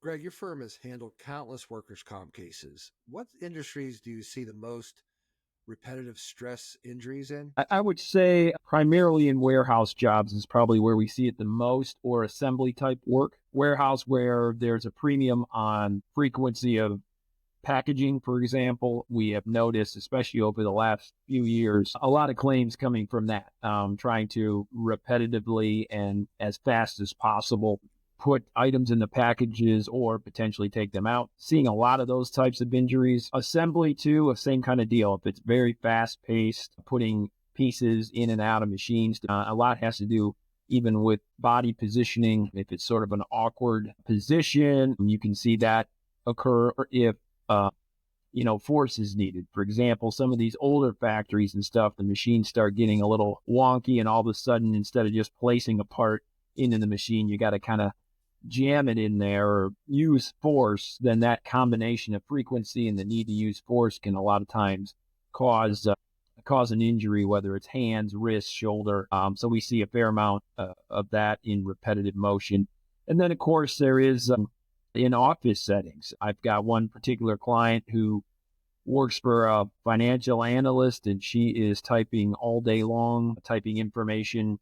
Greg, your firm has handled countless workers' comp cases. What industries do you see the most repetitive stress injuries in? I would say primarily in warehouse jobs is probably where we see it the most, or assembly type work. Warehouse where there's a premium on frequency of packaging, for example. We have noticed, especially over the last few years, a lot of claims coming from that, trying to repetitively and as fast as possible put items in the packages or potentially take them out. Seeing a lot of those types of injuries. Assembly, too, a same kind of deal. If it's very fast paced, putting pieces in and out of machines, a lot has to do even with body positioning. If it's sort of an awkward position, you can see that occur. Or if uh, force is needed. For example, some of these older factories and stuff, the machines start getting a little wonky, and all of a sudden, instead of just placing a part into the machine, you got to kind of jam it in there or use force. Then that combination of frequency and the need to use force can a lot of times cause cause an injury, whether it's hands, wrists, shoulder. So we see a fair amount of that in repetitive motion. And then, of course, there is in office settings. I've got one particular client who works for a financial analyst, and she is typing all day long, typing information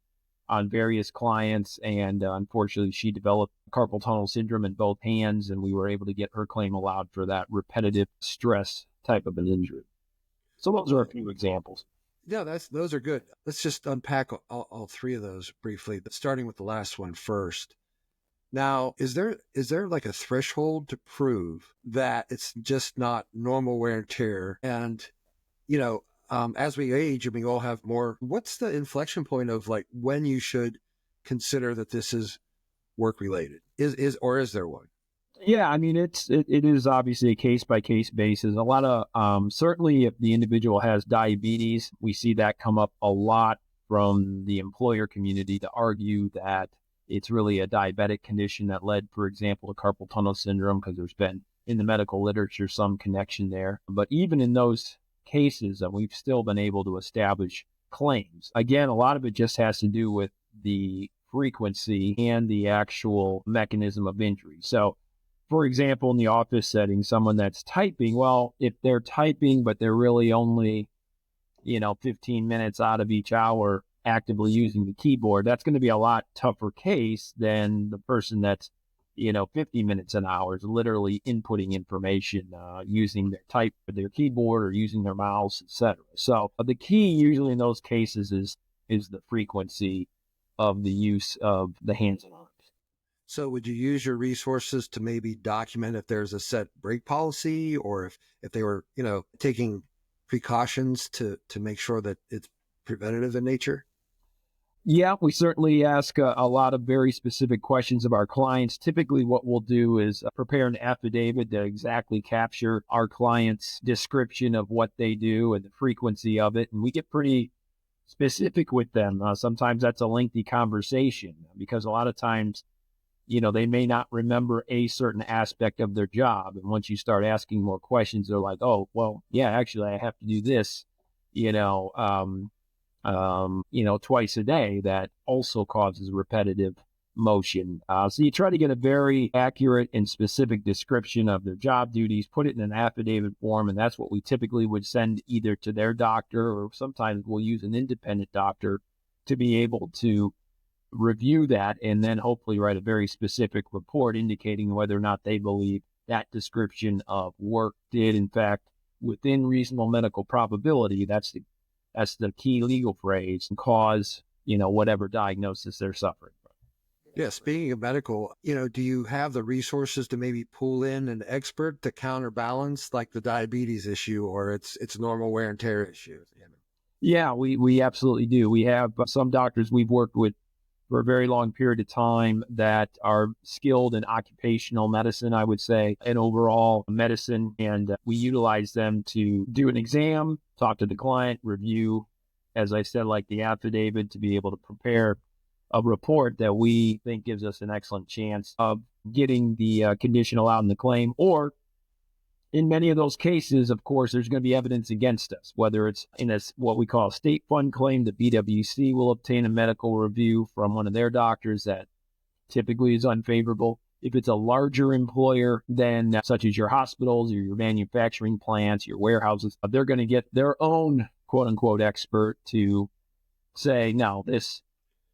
on various clients. And unfortunately, she developed carpal tunnel syndrome in both hands, and we were able to get her claim allowed for that repetitive stress type of an injury. So those are a few examples. Yeah, those are good. Let's just unpack all three of those briefly, but starting with the last one first. Now, is there like a threshold to prove that it's just not normal wear and tear? And as we age and we all have more, what's the inflection point of like when you should consider that this is work related? Is there one? Yeah, I mean it is obviously a case by case basis. A lot of certainly if the individual has diabetes, we see that come up a lot from the employer community to argue that it's really a diabetic condition that led, for example, to carpal tunnel syndrome, because there's been in the medical literature some connection there. But even in those cases, we've still been able to establish claims. Again, a lot of it just has to do with the frequency and the actual mechanism of injury. So for example, in the office setting, someone that's typing, well, if they're typing, but they're really only, 15 minutes out of each hour actively using the keyboard, that's going to be a lot tougher case than the person that's, 50 minutes an hour is literally inputting information, using their keyboard or using their mouse, etc. So the key usually in those cases is the frequency of the use of the hands and arms. So would you use your resources to maybe document if there's a set break policy, or if they were, taking precautions to make sure that it's preventative in nature? Yeah, we certainly ask a lot of very specific questions of our clients. Typically, what we'll do is prepare an affidavit to exactly capture our client's description of what they do and the frequency of it. And we get pretty specific with them. Sometimes that's a lengthy conversation because a lot of times, they may not remember a certain aspect of their job. And once you start asking more questions, they're like, oh, well, yeah, actually, I have to do this, you know, um, twice a day. That also causes repetitive motion. So you try to get a very accurate and specific description of their job duties, put it in an affidavit form, and that's what we typically would send either to their doctor, or sometimes we'll use an independent doctor to be able to review that and then hopefully write a very specific report indicating whether or not they believe that description of work did, in fact, within reasonable medical probability, that's the key legal phrase, cause, whatever diagnosis they're suffering from. Yeah. Speaking of medical, do you have the resources to maybe pull in an expert to counterbalance like the diabetes issue or it's normal wear and tear issue? Yeah, we absolutely do. We have some doctors we've worked with for a very long period of time that are skilled in occupational medicine, I would say, and overall medicine. And we utilize them to do an exam, talk to the client, review, as I said, like the affidavit, to be able to prepare a report that we think gives us an excellent chance of getting the condition allowed in the claim. Or in many of those cases, of course, there's going to be evidence against us, whether it's in what we call a state fund claim. The BWC will obtain a medical review from one of their doctors that typically is unfavorable. If it's a larger employer, then such as your hospitals or your manufacturing plants, your warehouses, they're going to get their own quote unquote expert to say, no, this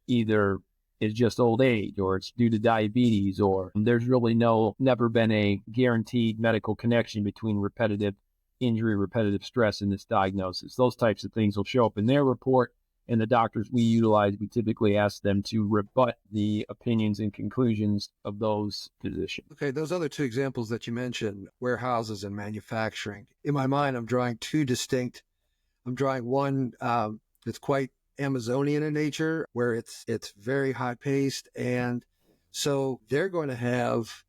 either is just old age or it's due to diabetes, or there's really never been a guaranteed medical connection between repetitive injury, repetitive stress in this diagnosis. Those types of things will show up in their report. And the doctors we utilize, we typically ask them to rebut the opinions and conclusions of those physicians. Okay, those other two examples that you mentioned, warehouses and manufacturing, in my mind, I'm drawing one that's quite Amazonian in nature, where it's very high paced, and so they're going to have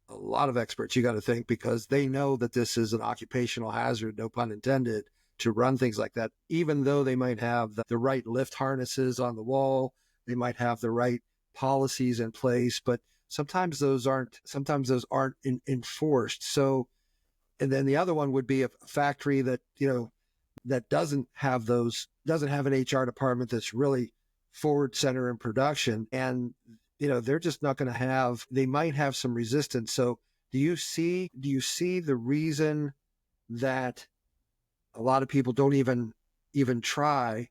a lot of experts, you got to think, because they know that this is an occupational hazard, no pun intended, to run things like that. Even though they might have the right lift harnesses on the wall, they might have the right policies in place, but sometimes those aren't enforced. So, and then the other one would be a factory that that doesn't have an HR department that's really forward center in production, and they're just not going to have. They might have some resistance. So, do you see the reason that a lot of people don't even try,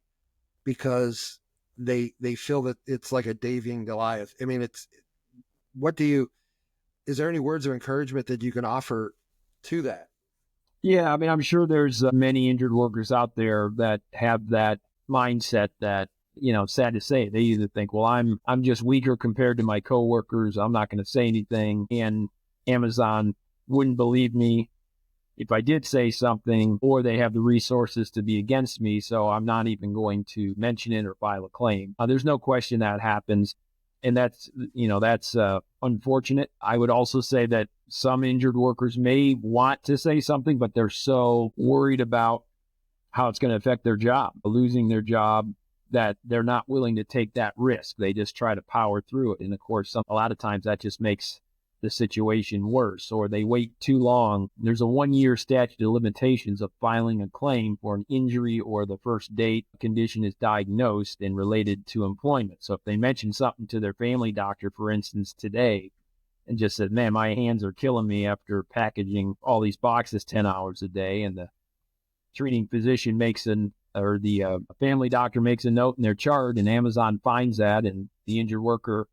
because they feel that it's like a Davy and Goliath? I mean, is there any words of encouragement that you can offer to that? Yeah, I mean, I'm sure there's many injured workers out there that have that mindset that, sad to say, they either think, well, I'm just weaker compared to my coworkers, I'm not going to say anything, and Amazon wouldn't believe me if I did say something, or they have the resources to be against me, so I'm not even going to mention it or file a claim. There's no question that happens, and that's unfortunate. I would also say that some injured workers may want to say something, but they're so worried about how it's going to affect their job, losing their job, that they're not willing to take that risk. They just try to power through it. And of course, a lot of times that just makes the situation worse, or they wait too long. There's a 1-year statute of limitations of filing a claim for an injury or the first date a condition is diagnosed and related to employment. So if they mention something to their family doctor, for instance, today, and just said, man, my hands are killing me after packaging all these boxes 10 hours a day, and the treating physician the family doctor makes a note in their chart, and Amazon finds that, and the injured worker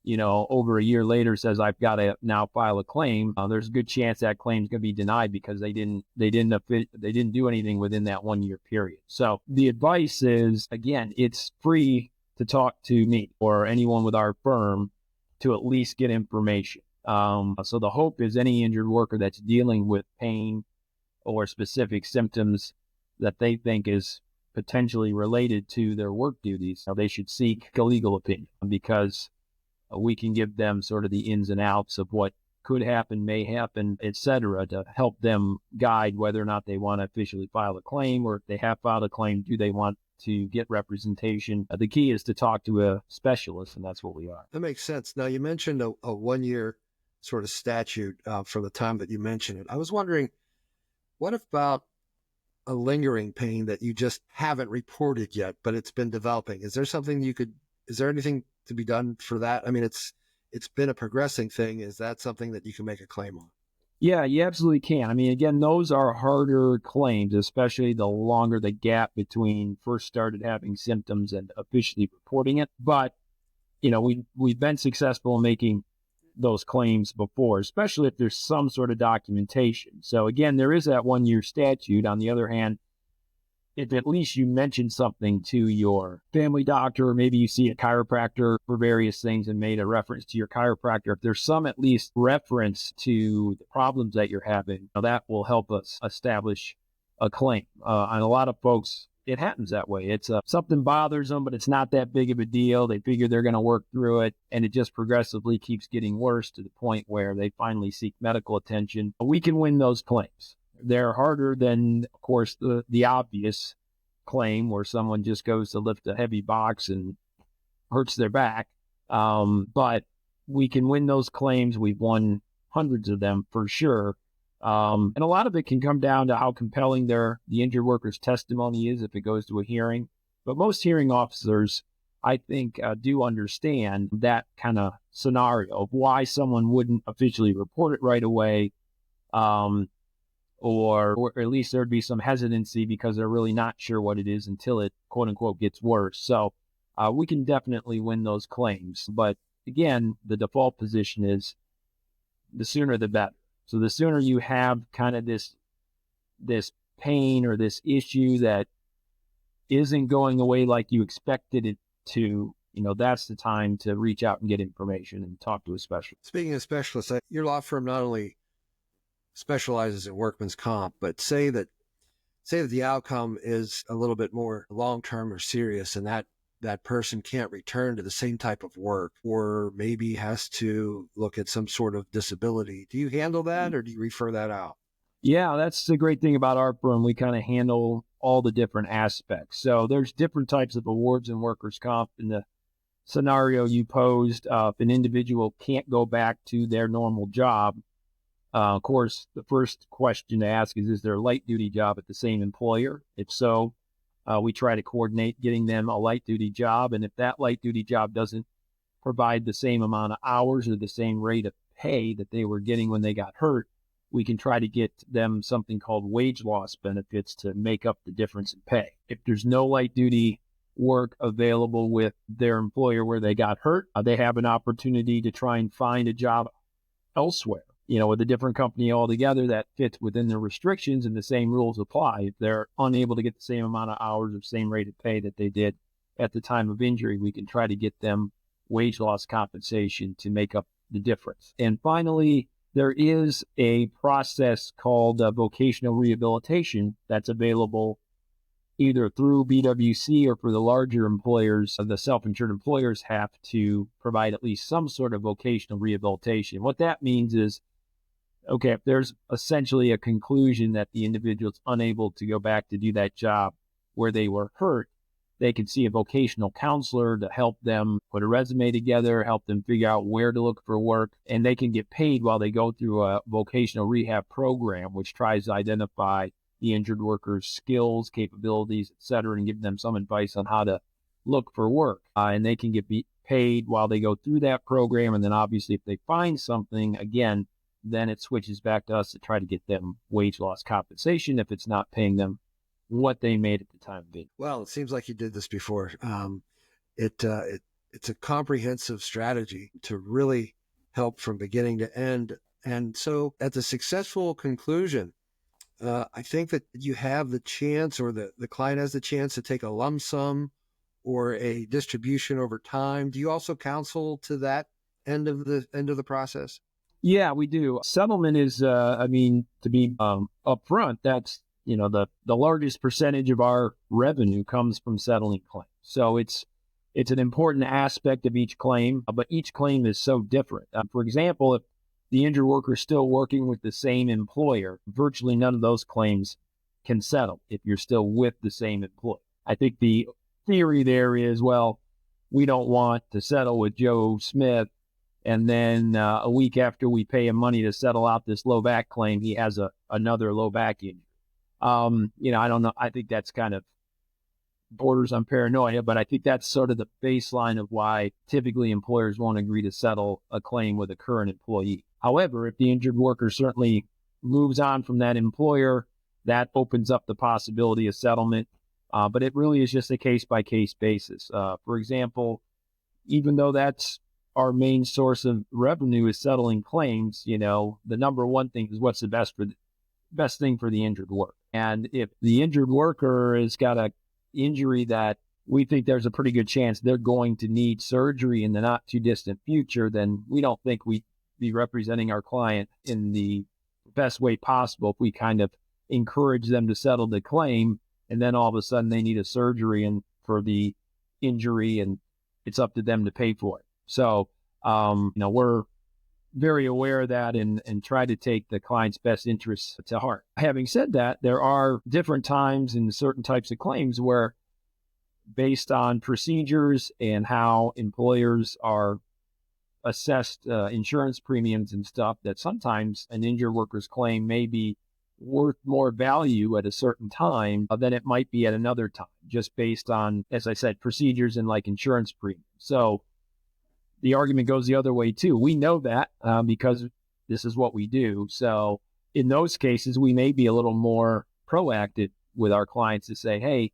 over a year later says, I've got to now file a claim, there's a good chance that claim is going to be denied because they didn't do anything within that 1-year period. So the advice is, again, it's free to talk to me or anyone with our firm to at least get information. So the hope is any injured worker that's dealing with pain or specific symptoms that they think is potentially related to their work duties, they should seek a legal opinion, because we can give them sort of the ins and outs of what could happen, may happen, etc., to help them guide whether or not they want to officially file a claim, or if they have filed a claim, do they want to get representation. The key is to talk to a specialist, and that's what we are. That makes sense. Now, you mentioned a 1-year sort of statute from the time that you mentioned it. I was wondering, what about a lingering pain that you just haven't reported yet, but it's been developing? Is there anything to be done for that? I mean, it's been a progressing thing. Is that something that you can make a claim on? Yeah, you absolutely can. I mean, again, those are harder claims, especially the longer the gap between first started having symptoms and officially reporting it. But, we've been successful in making those claims before, especially if there's some sort of documentation. So again, there is that 1-year statute. On the other hand, if at least you mention something to your family doctor, or maybe you see a chiropractor for various things and made a reference to your chiropractor, if there's some at least reference to the problems that you're having, that will help us establish a claim. And a lot of folks, it happens that way. It's something bothers them, but it's not that big of a deal. They figure they're going to work through it, and it just progressively keeps getting worse to the point where they finally seek medical attention. We can win those claims. They're harder than, of course, the obvious claim where someone just goes to lift a heavy box and hurts their back. But we can win those claims. We've won hundreds of them for sure. And a lot of it can come down to how compelling the injured worker's testimony is if it goes to a hearing. But most hearing officers I think do understand that kind of scenario of why someone wouldn't officially report it right away, um, or at least there'd be some hesitancy because they're really not sure what it is until it quote unquote gets worse. So we can definitely win those claims. But again, the default position is the sooner the better. So the sooner you have kind of this pain or this issue that isn't going away like you expected it to, that's the time to reach out and get information and talk to a specialist. Speaking of specialists, your law firm not only specializes in workman's comp, but say that the outcome is a little bit more long-term or serious, and that person can't return to the same type of work, or maybe has to look at some sort of disability. Do you handle that, or do you refer that out? Yeah, that's the great thing about our firm. We kind of handle all the different aspects. So there's different types of awards in workers' comp. In the scenario you posed, if an individual can't go back to their normal job, of course, the first question to ask is there a light duty job at the same employer? If so, we try to coordinate getting them a light duty job. And if that light duty job doesn't provide the same amount of hours or the same rate of pay that they were getting when they got hurt, we can try to get them something called wage loss benefits to make up the difference in pay. If there's no light duty work available with their employer where they got hurt, they have an opportunity to try and find a job elsewhere, with a different company altogether that fits within the restrictions, and the same rules apply. If they're unable to get the same amount of hours or same rate of pay that they did at the time of injury, we can try to get them wage loss compensation to make up the difference. And finally, there is a process called vocational rehabilitation that's available either through BWC or for the larger employers. The self-insured employers have to provide at least some sort of vocational rehabilitation. What that means is, okay, if there's essentially a conclusion that the individual is unable to go back to do that job where they were hurt, they can see a vocational counselor to help them put a resume together, help them figure out where to look for work, and they can get paid while they go through a vocational rehab program, which tries to identify the injured worker's skills, capabilities, et cetera, and give them some advice on how to look for work. And they can get paid while they go through that program. And then obviously if they find something, again, then it switches back to us to try to get them wage loss compensation if it's not paying them what they made at the time of it. Well, it seems like you did this before. It's a comprehensive strategy to really help from beginning to end. And so at the successful conclusion, I think that you have the chance, or the client has the chance to take a lump sum or a distribution over time. Do you also counsel to that end of the process? Yeah, we do. Settlement is, to be upfront, that's, the largest percentage of our revenue comes from settling claims. So it's an important aspect of each claim, but each claim is so different. For example, if the injured worker is still working with the same employer, virtually none of those claims can settle if you're still with the same employer. I think the theory there is, well, we don't want to settle with Joe Smith, and then a week after we pay him money to settle out this low back claim, he has another low back injury. I don't know. I think that's kind of borders on paranoia, but I think that's sort of the baseline of why typically employers won't agree to settle a claim with a current employee. However, if the injured worker certainly moves on from that employer, that opens up the possibility of settlement. But it really is just a case-by-case basis. For example, even though that's our main source of revenue is settling claims, the number one thing is what's the best thing for the injured worker. And if the injured worker has got a injury that we think there's a pretty good chance they're going to need surgery in the not too distant future, then we don't think we'd be representing our client in the best way possible if we kind of encourage them to settle the claim, and then all of a sudden they need a surgery and for the injury, and it's up to them to pay for it. So, we're very aware of that and try to take the client's best interests to heart. Having said that, there are different times in certain types of claims where, based on procedures and how employers are assessed insurance premiums and stuff, that sometimes an injured worker's claim may be worth more value at a certain time than it might be at another time, just based on, as I said, procedures and like insurance premiums. So the argument goes the other way too. We know that because this is what we do. So in those cases, we may be a little more proactive with our clients to say, hey,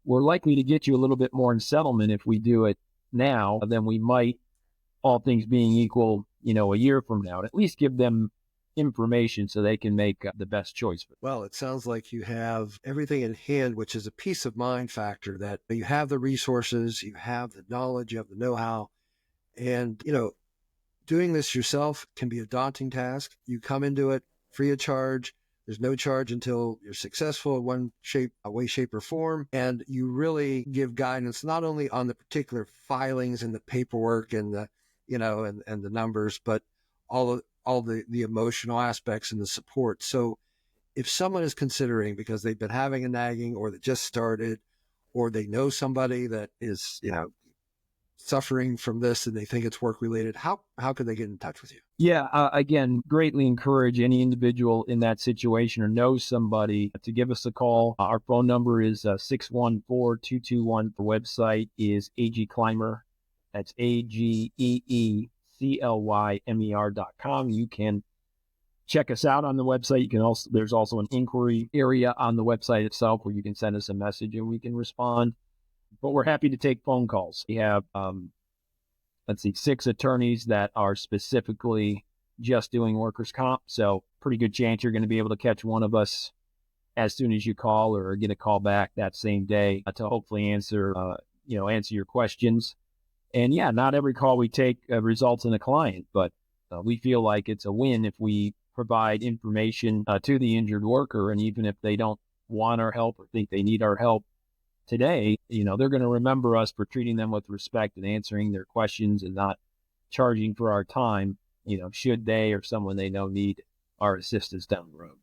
we're likely to get you a little bit more in settlement if we do it now than we might, all things being equal, a year from now. And at least give them information so they can make the best choice. Well, it sounds like you have everything in hand, which is a peace of mind factor, that you have the resources, you have the knowledge, you have the know-how. And, doing this yourself can be a daunting task. You come into it free of charge. There's no charge until you're successful in one way, shape, or form. And you really give guidance not only on the particular filings and the paperwork and the, and the numbers, but all the emotional aspects and the support. So if someone is considering, because they've been having a nagging, or that just started, or they know somebody that is, suffering from this and they think it's work related, how could they get in touch with you? Yeah, again, greatly encourage any individual in that situation or knows somebody to give us a call. Our phone number is 614-221. The website is AGClymer. That's AGEECLYMER.com. You can check us out on the website. There's also an inquiry area on the website itself where you can send us a message and we can respond. But we're happy to take phone calls. We have, 6 attorneys that are specifically just doing workers' comp. So pretty good chance you're going to be able to catch one of us as soon as you call or get a call back that same day to hopefully answer your questions. And yeah, not every call we take results in a client, but we feel like it's a win if we provide information to the injured worker. And even if they don't want our help or think they need our help today, they're going to remember us for treating them with respect and answering their questions and not charging for our time, should they or someone they know need our assistance down the road.